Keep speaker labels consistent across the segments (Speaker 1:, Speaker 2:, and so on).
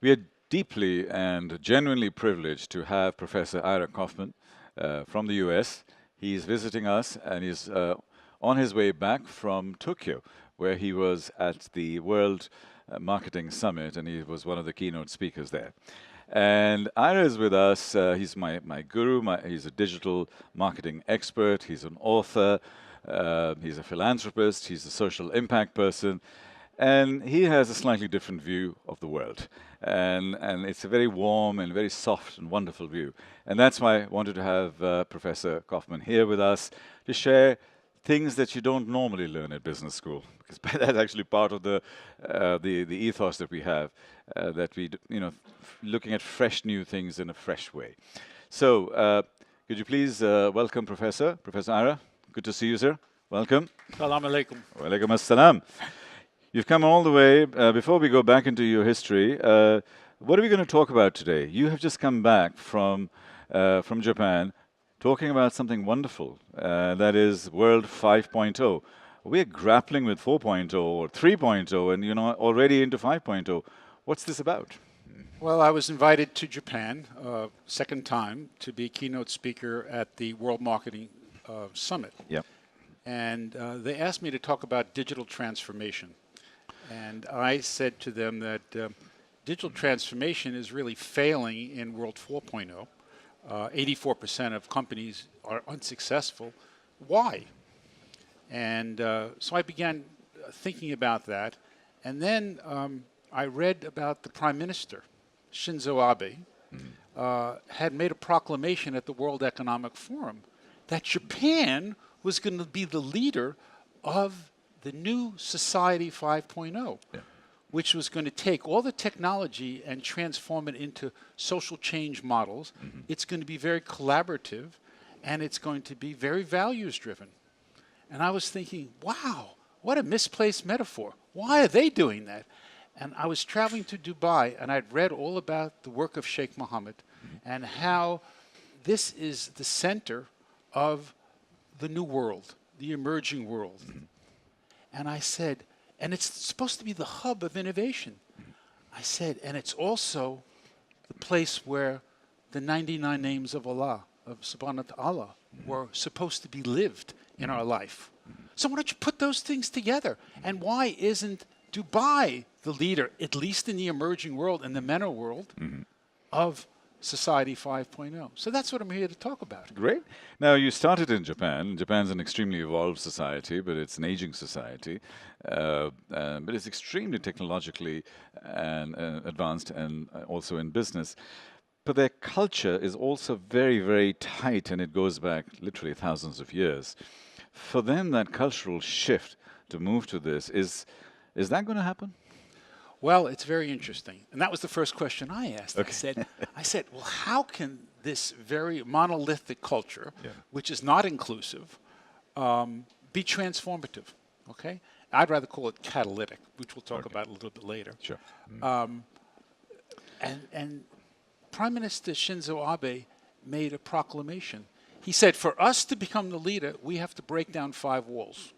Speaker 1: We are deeply and genuinely privileged to have Professor Ira Kaufman from the US. He's visiting us and he's on his way back from Tokyo, where he was at the World Marketing Summit and he was one of the keynote speakers there. And Ira is with us. He's my guru. He's a digital marketing expert. He's an author. He's a philanthropist. He's a social impact person. And he has a slightly different view of the world. And it's a very warm and very soft and wonderful view. And that's why I wanted to have Professor Kaufman here with us to share things that you don't normally learn at business school, because that's actually part of the ethos that we have, that looking at fresh new things in a fresh way. So, could you please welcome Professor Ira? Good to see you, sir. Welcome.
Speaker 2: Salam alaikum.
Speaker 1: Wa alaikum assalam. You've come all the way. Before we go back into your history, what are we going to talk about today? You have just come back from Japan, talking about something wonderful, that is World 5.0. We're grappling with 4.0 or 3.0, and already into 5.0. What's this about?
Speaker 2: Well, I was invited to Japan, second time, to be keynote speaker at the World Marketing Summit.
Speaker 1: Yep.
Speaker 2: And they asked me to talk about digital transformation. And I said to them that digital transformation is really failing in World 4.0. 84% of companies are unsuccessful. Why? And so I began thinking about that. And then I read about the Prime Minister, Shinzo Abe, had made a proclamation at the World Economic Forum that Japan was going to be the leader of the new Society 5.0, which was going to take all the technology and transform it into social change models. It's going to be very collaborative, and it's going to be very values-driven. And I was thinking, wow, what a misplaced metaphor. Why are they doing that? And I was traveling to Dubai, and I'd read all about the work of Sheikh Mohammed and how this is the center of the new world, the emerging world. And I said, and it's supposed to be the hub of innovation. I said, and it's also the place where the 99 names of Allah, of Subhanahu wa Ta'ala, were supposed to be lived in our life. So why don't you put those things together? And why isn't Dubai the leader, at least in the emerging world, in the MENA world, of Society 5.0? So that's what I'm here to talk about.
Speaker 1: Great. Now, you started in Japan. Japan's an extremely evolved society, but it's an aging society. But it's extremely technologically and advanced, and also in business. But their culture is also very, very tight, and it goes back literally thousands of years. For them, that cultural shift to move to this, is that going to happen?
Speaker 2: Well, it's very interesting. And that was the first question I asked.
Speaker 1: Okay.
Speaker 2: I said, well, how can this very monolithic culture, which is not inclusive, be transformative? Okay? I'd rather call it catalytic, which we'll talk about a little bit later.
Speaker 1: Sure.
Speaker 2: And Prime Minister Shinzo Abe made a proclamation. He said, for us to become the leader, we have to break down 5 walls.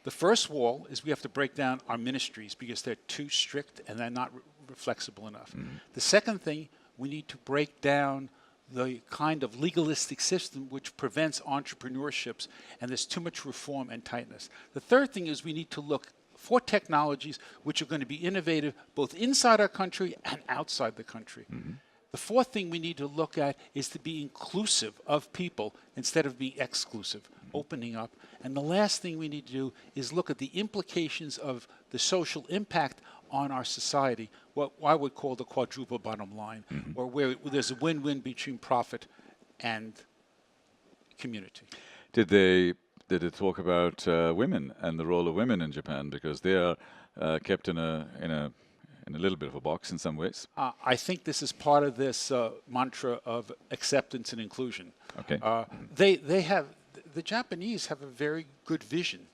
Speaker 2: The first wall is we have to break down our ministries because they're too strict and they're not flexible enough. The second thing, we need to break down the kind of legalistic system which prevents entrepreneurships, and there's too much reform and tightness. The third thing is we need to look for technologies which are going to be innovative both inside our country and outside the country. The fourth thing we need to look at is to be inclusive of people instead of being exclusive, opening up. And the last thing we need to do is look at the implications of the social impact on our society, what I would call the quadruple bottom line, or where there's a win-win between profit and community.
Speaker 1: Did they talk about women and the role of women in Japan, because they are kept in a little bit of a box in some ways?
Speaker 2: I think this is part of this mantra of acceptance and inclusion.
Speaker 1: Okay.
Speaker 2: The Japanese have a very good vision,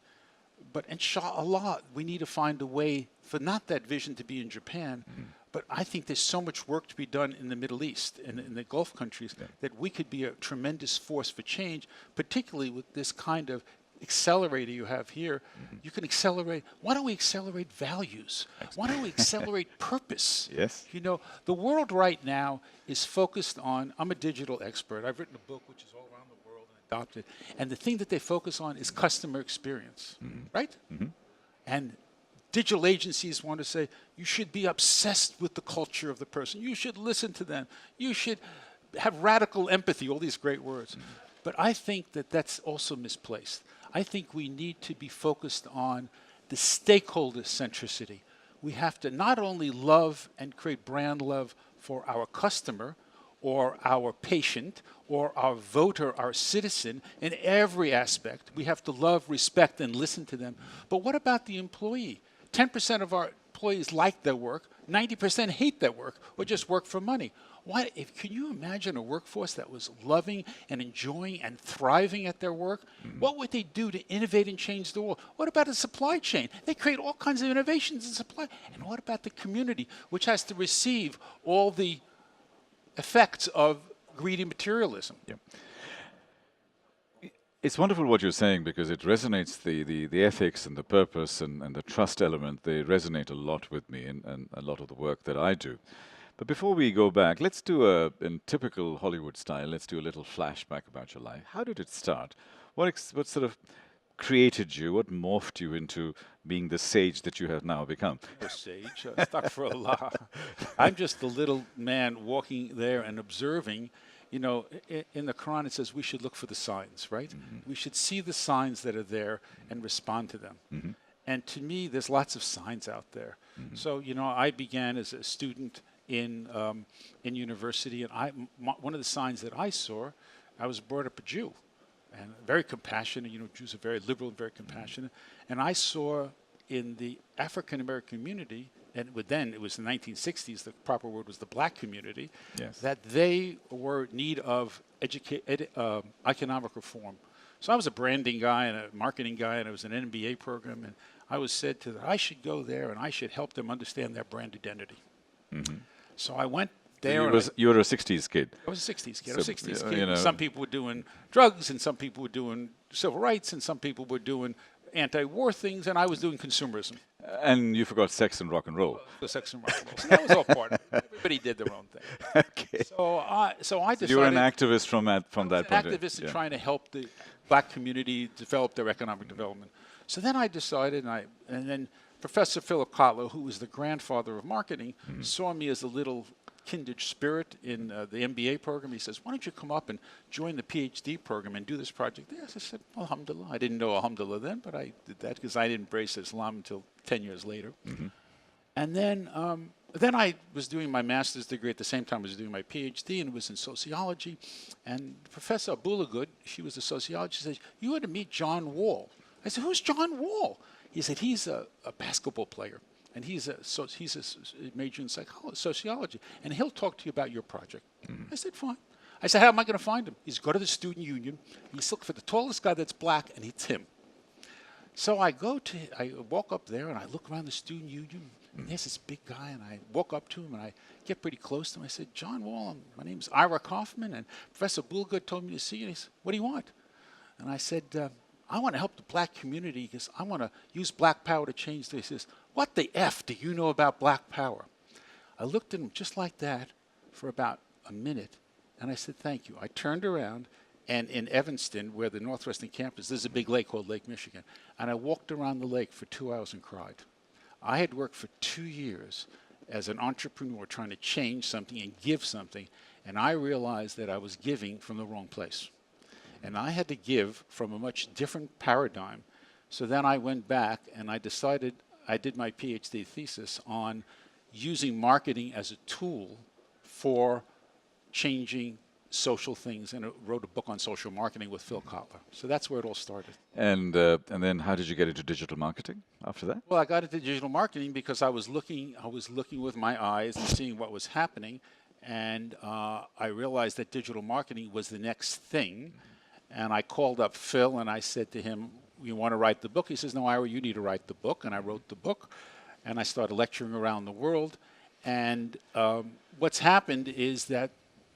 Speaker 2: but inshallah, we need to find a way for not that vision to be in Japan, but I think there's so much work to be done in the Middle East and in the Gulf countries that we could be a tremendous force for change, particularly with this kind of accelerator you have here, you can accelerate. Why don't we accelerate values? Why don't we accelerate purpose?
Speaker 1: Yes.
Speaker 2: You know, the world right now is focused on, I'm a digital expert. I've written a book which is all around the world and adopted. And the thing that they focus on is customer experience, right? And digital agencies want to say, you should be obsessed with the culture of the person. You should listen to them. You should have radical empathy, all these great words. But I think that that's also misplaced. I think we need to be focused on the stakeholder centricity. We have to not only love and create brand love for our customer or our patient or our voter, our citizen, in every aspect. We have to love, respect, and listen to them. But what about the employee? 10% of our employees like their work, 90% hate their work, or just work for money. Can you imagine a workforce that was loving and enjoying and thriving at their work? What would they do to innovate and change the world? What about the supply chain? They create all kinds of innovations in supply. And what about the community, which has to receive all the effects of greedy materialism?
Speaker 1: Yeah. It's wonderful what you're saying because it resonates, the ethics and the purpose and the trust element, they resonate a lot with me and a lot of the work that I do. But before we go back, let's do in typical Hollywood style, let's do a little flashback about your life. How did it start? What sort of created you? What morphed you into being the sage that you have now become?
Speaker 2: A sage, stuck for a lot. I'm just the little man walking there and observing. You know, in the Quran it says we should look for the signs, right? We should see the signs that are there and respond to them. And to me, there's lots of signs out there. So, you know, I began as a student in university, and one of the signs that I saw, I was brought up a Jew, and very compassionate. You know, Jews are very liberal and very compassionate. And I saw in the African American community, and then it was the 1960s, the proper word was the black community,
Speaker 1: Yes.
Speaker 2: that they were in need of economic reform. So I was a branding guy and a marketing guy, and I was in an MBA program, and I was said to I should go there and I should help them understand their brand identity. So I went there.
Speaker 1: You were a 60s kid.
Speaker 2: I was a 60s kid. I was a 60s kid.
Speaker 1: You know.
Speaker 2: Some people were doing drugs, and some people were doing civil rights, and some people were doing anti-war things, and I was doing consumerism.
Speaker 1: And you forgot sex and rock and roll.
Speaker 2: The sex and rock and roll. So that was all part of it. Everybody did their own thing.
Speaker 1: Okay.
Speaker 2: So I decided.
Speaker 1: You were an activist from that point.
Speaker 2: An activist in trying to help the black community develop their economic development. So then I decided, and then Professor Philip Kotler, who was the grandfather of marketing, saw me as a little kindred spirit in the MBA program. He says, why don't you come up and join the PhD program and do this project? Yes, I said, alhamdulillah. I didn't know alhamdulillah then, but I did that because I didn't embrace Islam until 10 years later. And then I was doing my master's degree at the same time I was doing my PhD, and it was in sociology. And Professor AbdulHadi, she was a sociologist, says, you ought to meet John Wall. I said, who's John Wall? He said, he's a basketball player, and he's a major in sociology, and he'll talk to you about your project. I said, fine. I said, how am I going to find him? He's go to the student union, he's looking for the tallest guy that's black, and it's him. So I walk up there, and I look around the student union, and there's this big guy, and I walk up to him, and I get pretty close to him. I said, John Wall, my name's Ira Kaufman, and Professor AbdulHadi told me to see you. And he said, what do you want? And I said, I want to help the black community because I want to use black power to change this. He says, what the F do you know about black power? I looked at him just like that for about a minute, and I said, thank you. I turned around, and in Evanston, where the Northwestern campus, there's a big lake called Lake Michigan, and I walked around the lake for 2 hours and cried. I had worked for 2 years as an entrepreneur trying to change something and give something, and I realized that I was giving from the wrong place. And I had to give from a much different paradigm. So then I went back and I decided, I did my PhD thesis on using marketing as a tool for changing social things, and I wrote a book on social marketing with Phil Kotler. So that's where it all started.
Speaker 1: And then how did you get into digital marketing after that?
Speaker 2: Well, I got into digital marketing because I was looking with my eyes and seeing what was happening, and I realized that digital marketing was the next thing. And I called up Phil and I said to him, you want to write the book? He says, no, Ira, you need to write the book. And I wrote the book, and I started lecturing around the world. And what's happened is that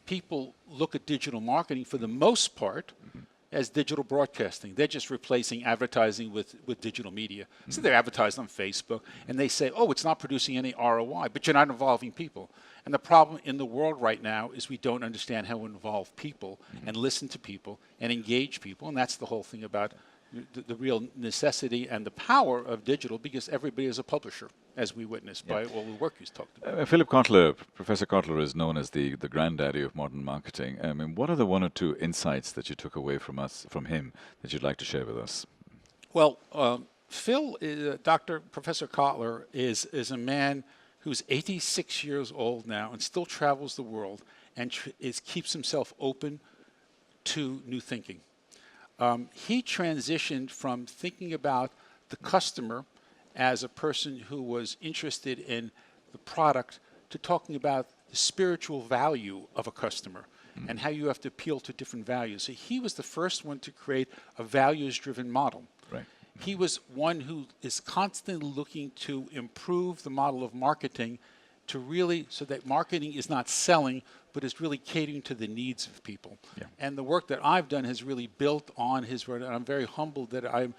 Speaker 2: people look at digital marketing for the most part as digital broadcasting. They're just replacing advertising with digital media. So they're advertised on Facebook, and they say, oh, it's not producing any ROI, but you're not involving people. And the problem in the world right now is we don't understand how to involve people and listen to people and engage people, and that's the whole thing about the real necessity and the power of digital, because everybody is a publisher, as we witnessed by all the work he's talked about.
Speaker 1: Philip Kotler, Professor Kotler is known as the granddaddy of modern marketing. I mean, what are the one or two insights that you took away from him, that you'd like to share with us?
Speaker 2: Well, Phil, Professor Kotler is a man who's 86 years old now and still travels the world and keeps himself open to new thinking. He transitioned from thinking about the customer as a person who was interested in the product to talking about the spiritual value of a customer and how you have to appeal to different values. So he was the first one to create a values-driven model.
Speaker 1: Right.
Speaker 2: He was one who is constantly looking to improve the model of marketing to really, so that marketing is not selling, but is really catering to the needs of people. Yeah. And the work that I've done has really built on his work, and I'm very humbled that I'm,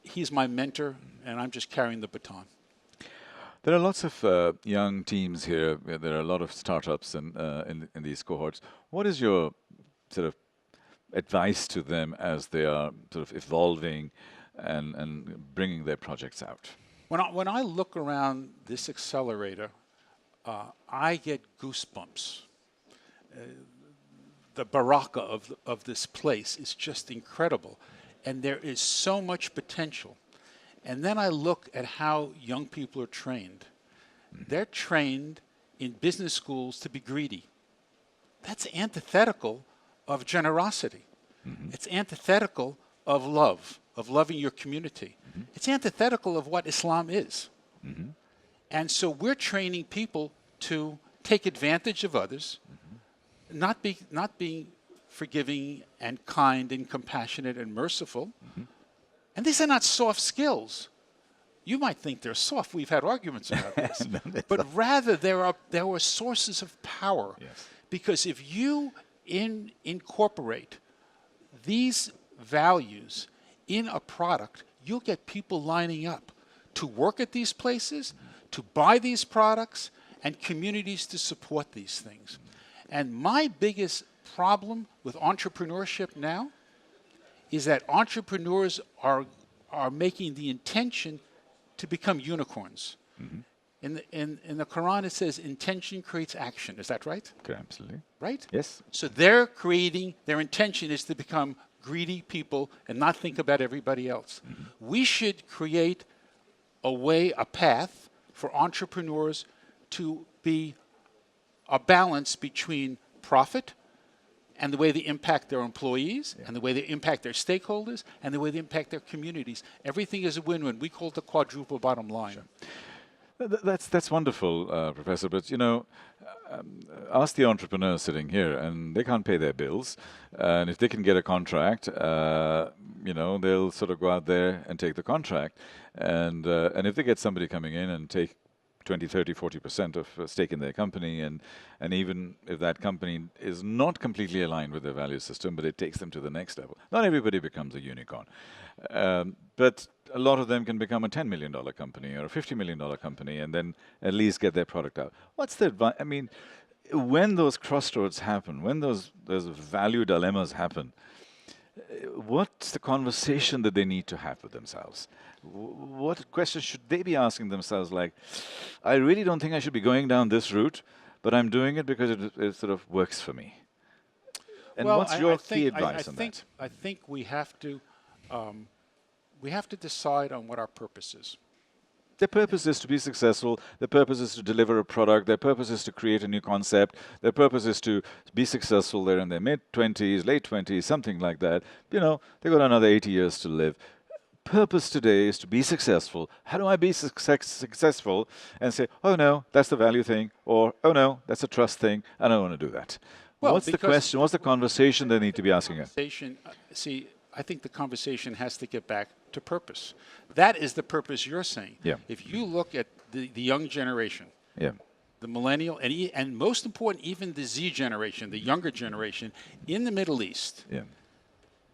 Speaker 2: he's my mentor, and I'm just carrying the baton.
Speaker 1: There are lots of young teams here. There are a lot of startups in these cohorts. What is your sort of advice to them as they are sort of evolving and bringing their projects out?
Speaker 2: When I look around this accelerator, I get goosebumps. The baraka of this place is just incredible, and there is so much potential. And then I look at how young people are trained. They're trained in business schools to be greedy. That's antithetical of generosity. It's antithetical of love, of loving your community. It's antithetical of what Islam is. And so we're training people to take advantage of others, not being forgiving and kind and compassionate and merciful. And these are not soft skills. You might think they're soft. We've had arguments about this. But rather, there are sources of power. Yes. Because if you incorporate these values in a product, you'll get people lining up to work at these places, to buy these products, and communities to support these things. And my biggest problem with entrepreneurship now is that entrepreneurs are making the intention to become unicorns. In the Quran, it says intention creates action. Is that right?
Speaker 1: Okay, absolutely.
Speaker 2: Right?
Speaker 1: Yes.
Speaker 2: So their intention is to become greedy people and not think about everybody else. We should create a path for entrepreneurs to be a balance between profit and the way they impact their employees, and the way they impact their stakeholders, and the way they impact their communities. Everything is a win-win. We call it the quadruple bottom line.
Speaker 1: Sure. That's wonderful, Professor, but ask the entrepreneurs sitting here, and they can't pay their bills, and if they can get a contract, they'll sort of go out there and take the contract, and if they get somebody coming in and take 20, 30, 40% of stake in their company, and even if that company is not completely aligned with their value system, but it takes them to the next level. Not everybody becomes a unicorn, but a lot of them can become a $10 million company or a $50 million company, and then at least get their product out. What's the advice? I mean, when those crossroads happen, when those value dilemmas happen, what's the conversation that they need to have with themselves? What questions should they be asking themselves, like, I really don't think I should be going down this route, but I'm doing it because it sort of works for me? And what's your key advice on that?
Speaker 2: I think we have to decide on what our purpose is.
Speaker 1: Their purpose is to be successful. Their purpose is to deliver a product. Their purpose is to create a new concept. Their purpose is to be successful. They're in their mid-20s, late 20s, something like that. They've got another 80 years to live. Purpose today is to be successful. How do I be successful? And say, oh no, that's the value thing, or oh no, that's a trust thing. I don't want to do that. Well, what's the question? What's the conversation they need to be asking us?
Speaker 2: See, I think the conversation has to get back to purpose. That is the purpose you're saying.
Speaker 1: Yeah.
Speaker 2: If you look at the young generation, the millennial, and most important, even the Z generation, the younger generation in the Middle East,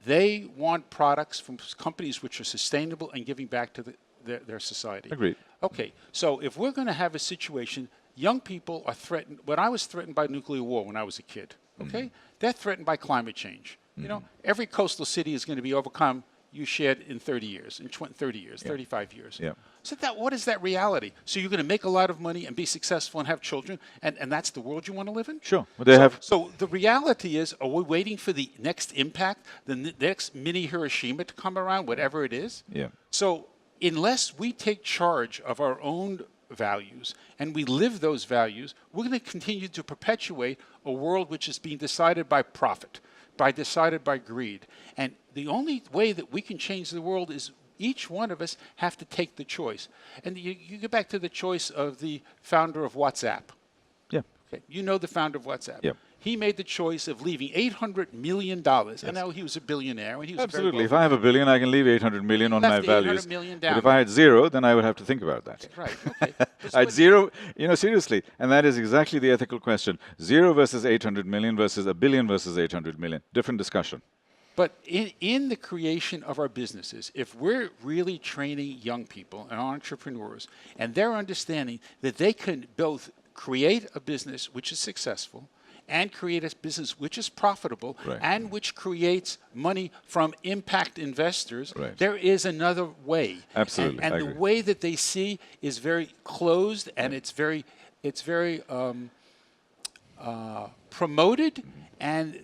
Speaker 2: They want products from companies which are sustainable and giving back to their society.
Speaker 1: Agreed.
Speaker 2: Okay, so if we're going to have a situation, young people are threatened. When I was threatened by nuclear war when I was a kid, okay, they're threatened by climate change. You know, every coastal city is going to be overcome, you shared in 30 years, in 30 years, 35 years.
Speaker 1: Yeah.
Speaker 2: So what is that reality? So you're going to make a lot of money and be successful and have children, and that's the world you want to live in?
Speaker 1: Sure. Well,
Speaker 2: so the reality is, are we waiting for the next impact, the next mini Hiroshima to come around, whatever it is?
Speaker 1: Yeah.
Speaker 2: So unless we take charge of our own values and we live those values, we're going to continue to perpetuate a world which is being decided by profit, decided by greed. And the only way that we can change the world is each one of us have to take the choice. And you get back to the choice of the founder of WhatsApp.
Speaker 1: Yeah.
Speaker 2: Okay. You know the founder of WhatsApp.
Speaker 1: Yeah.
Speaker 2: He made the choice of leaving $800 million. Yes. I know he was a billionaire. And he was
Speaker 1: absolutely. If I have $1 billion, I can leave 800 million on my values.
Speaker 2: $800 million down.
Speaker 1: But if I had zero, then I would have to think about that.
Speaker 2: Right. Okay.
Speaker 1: I had zero, seriously. And that is exactly the ethical question. 0 versus 800 million versus $1 billion versus 800 million. Different discussion.
Speaker 2: But in the creation of our businesses, if we're really training young people and entrepreneurs, and they're understanding that they can both create a business which is successful and create a business which is profitable and which creates money from impact investors, there is another way.
Speaker 1: Absolutely.
Speaker 2: And the way that they see is very closed, and it's very promoted, and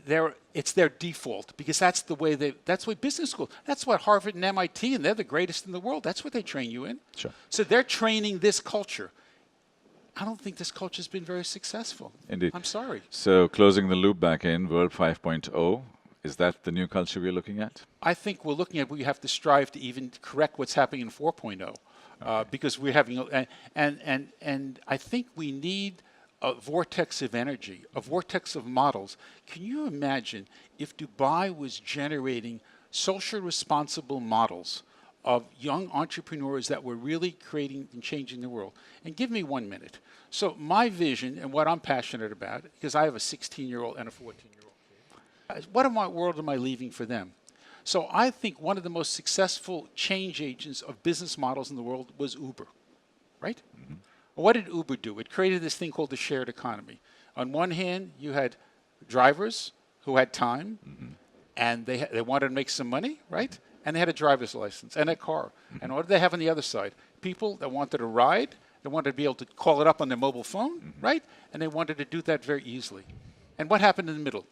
Speaker 2: it's their default, because that's the way that's what business school, that's what Harvard and MIT, and they're the greatest in the world. That's what they train you in.
Speaker 1: Sure.
Speaker 2: So they're training this culture. I don't think this culture has been very successful.
Speaker 1: Indeed.
Speaker 2: I'm sorry.
Speaker 1: So closing the loop back in, World 5.0, is that the new culture we're looking at?
Speaker 2: I think we're looking at, we have to strive to even correct what's happening in 4.0, because we're having, and I think we need a vortex of energy, a vortex of models. Can you imagine if Dubai was generating social responsible models of young entrepreneurs that were really creating and changing the world? And give me 1 minute. So my vision and what I'm passionate about, because I have a 16-year-old and a 14-year-old kid, what world am I leaving for them? So I think one of the most successful change agents of business models in the world was Uber, right? Mm-hmm. What did Uber do? It created this thing called the shared economy. On one hand, you had drivers who had time, and they wanted to make some money, right? And they had a driver's license and a car. And what did they have on the other side? People that wanted to ride, they wanted to be able to call it up on their mobile phone, right? And they wanted to do that very easily. And what happened in the middle?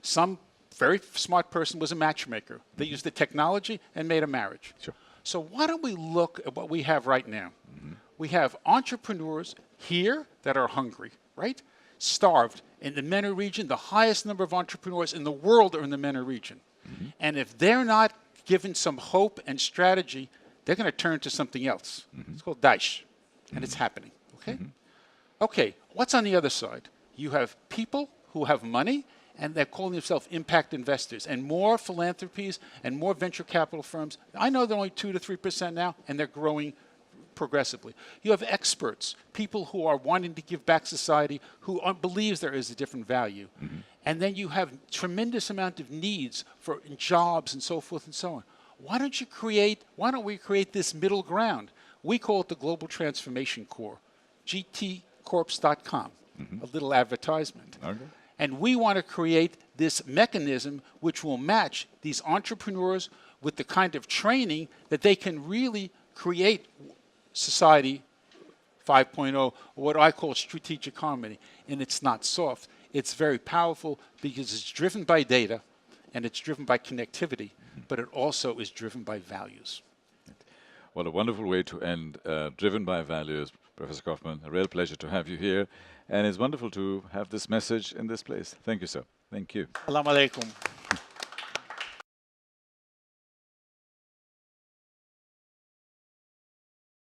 Speaker 2: Some very smart person was a matchmaker. They used the technology and made a marriage.
Speaker 1: Sure.
Speaker 2: So why don't we look at what we have right now? We have entrepreneurs here that are hungry, right? Starved. In the MENA region, the highest number of entrepreneurs in the world are in the MENA region. And if they're not given some hope and strategy, they're going to turn to something else. It's called Daesh, and it's happening, okay? Okay, what's on the other side? You have people who have money, and they're calling themselves impact investors, and more philanthropies and more venture capital firms. I know they're only 2 to 3% now, and they're growing progressively. You have experts, people who are wanting to give back society, who believes there is a different value. And then you have tremendous amount of needs for jobs and so forth and so on. Why don't we create this middle ground? We call it the Global Transformation Corps, gtcorps.com, a little advertisement. Okay. And we want to create this mechanism which will match these entrepreneurs with the kind of training that they can really create society 5.0, or what I call strategic harmony. And it's not soft. It's very powerful because it's driven by data and it's driven by connectivity, but it also is driven by values.
Speaker 1: Well, a wonderful way to end, driven by values, Professor Kaufman. A real pleasure to have you here. And it's wonderful to have this message in this place. Thank you, sir. Thank you.
Speaker 2: Assalamu alaikum.